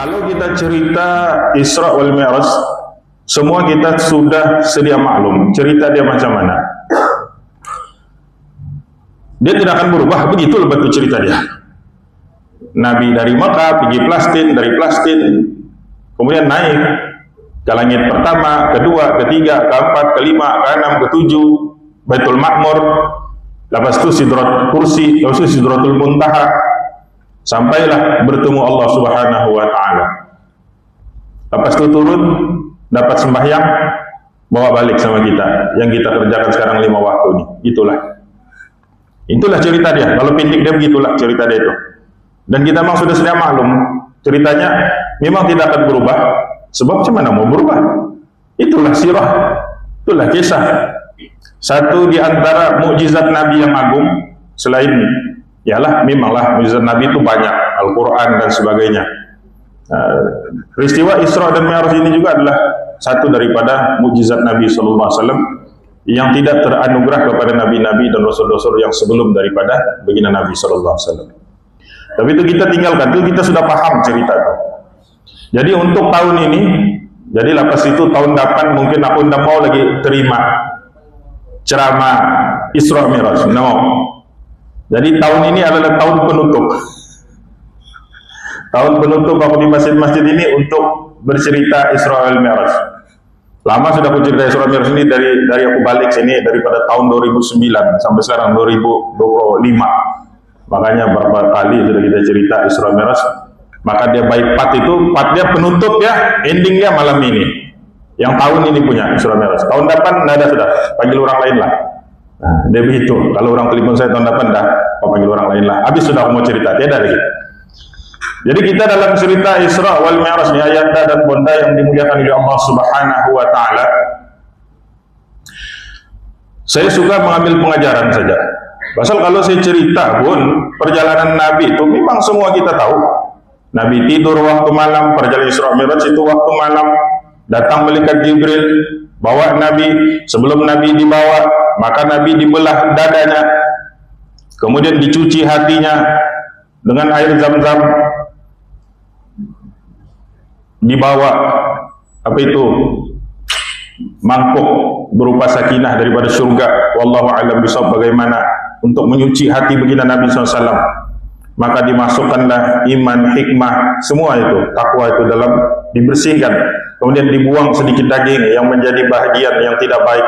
Kalau kita cerita Isra wal Mi'raj, semua kita sudah sedia maklum cerita dia macam mana. Dia tidak akan berubah, begitu betul cerita dia. Nabi dari Makkah pergi Palestina, dari Palestina kemudian naik ke langit pertama, kedua, ketiga, keempat, kelima, keenam, ketujuh, Baitul Ma'mur, lepas itu Sidrat Kursi, lepas itu Sidratul Muntaha, sampailah bertemu Allah Subhanahu wa Ta'ala. Lepas itu turun, dapat sembahyang, bawa balik sama kita yang kita kerjakan sekarang 5 waktu ini. Itulah cerita dia. Kalau pindik dia, begitulah cerita dia itu. Dan kita memang sudah sedia maklum ceritanya memang tidak akan berubah, sebab macam mana mau berubah? Itulah sirah, itulah kisah. Satu di antara mukjizat Nabi yang agung selain ialah memanglah mukjizat Nabi itu banyak, Al-Quran dan sebagainya. Peristiwa Isra dan Mi'raj ini juga adalah satu daripada mukjizat Nabi SAW yang tidak teranugerah kepada nabi-nabi dan rasul-rasul yang sebelum daripada baginda Nabi SAW. Tapi itu kita tinggalkan, itu kita sudah paham cerita itu. Jadi untuk tahun ini, jadi lepas itu tahun depan mungkin aku tidak mau lagi terima ceramah Isra Mi'raj. No. Jadi tahun ini adalah tahun penutup. Tahun penutup aku di masjid-masjid ini untuk bercerita Isra Mi'raj. Lama sudah aku cerita Isra Mi'raj ini dari aku balik sini daripada tahun 2009 sampai sekarang 2025. Makanya berapa kali sudah kita cerita Isra Mi'raj. Maka dia baik part itu, part dia penutup ya, ending dia malam ini. Yang tahun ini punya Isra Mi'raj. Tahun depan tidak ada, sudah panggil orang lain lah. Nah, dia begitu. Kalau orang telepon saya tahun depan dah, panggil orang lain lah. Habis sudah aku mau cerita, tiada lagi. Jadi kita dalam cerita Isra wal Mi'raj ni, ayat dan bonda yang dimuliakan oleh Allah Subhanahu wa Ta'ala. Saya suka mengambil pengajaran saja. Pasal kalau saya cerita pun perjalanan Nabi itu memang semua kita tahu. Nabi tidur waktu malam, perjalanan Isra Mi'raj itu waktu malam. Datang malaikat Jibril, bawa Nabi. Sebelum Nabi dibawa, maka Nabi dibelah dadanya, kemudian dicuci hatinya dengan air Zam-Zam, dibawa apa itu mangkuk berupa sakinah daripada surga. Wallahu a'lam bishawab, bagaimana untuk menyuci hati baginda Nabi SAW. Maka dimasukkanlah iman, hikmah, semua itu, takwa itu dalam dibersihkan. Kemudian dibuang sedikit daging yang menjadi bahagian yang tidak baik,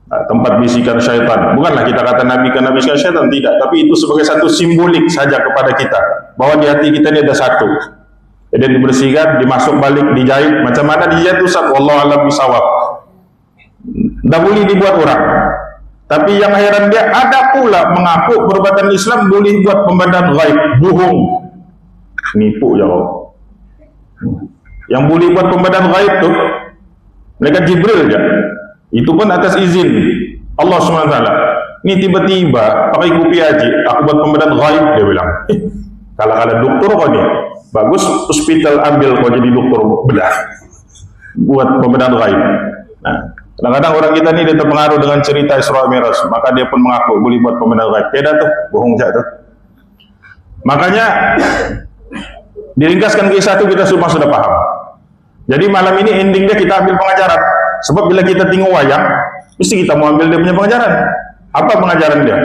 tempat bisikan syaitan. Bukanlah kita kata Nabi karena bisikan syaitan, tidak. Tapi itu sebagai satu simbolik saja kepada kita, bahwa di hati kita ini ada satu. Jadi dibersihkan, dimasuk balik, dijahit. Macam mana dijahit itu? Wallahu a'lam bishawab. Tidak boleh dibuat orang. Tapi yang heran dia, ada pula mengaku perbuatan Islam boleh buat pembandaan gaib, bohong, nipu ya Allah. Yang boleh buat pembandaan gaib tu malaikat Jibril je. Itu pun atas izin Allah SWT. Ini tiba-tiba pakai kopi haji, aku buat pembandaan gaib, dia bilang. Kalau doktor kau ni, bagus hospital ambil kau jadi doktor bedah, buat pembandaan gaib. Nah, kadang-kadang orang kita ni dia terpengaruh dengan cerita Isra Mi'raj, maka dia pun mengaku boleh buat pembandaan gaib. Tidak tu, bohong saja tu. Makanya diringkaskan kisah itu kita semua sudah paham. Jadi malam ini ending dia kita ambil pengajaran. Sebab bila kita tengok wayang, mesti kita mau ambil dia punya pengajaran. Apa pengajaran dia?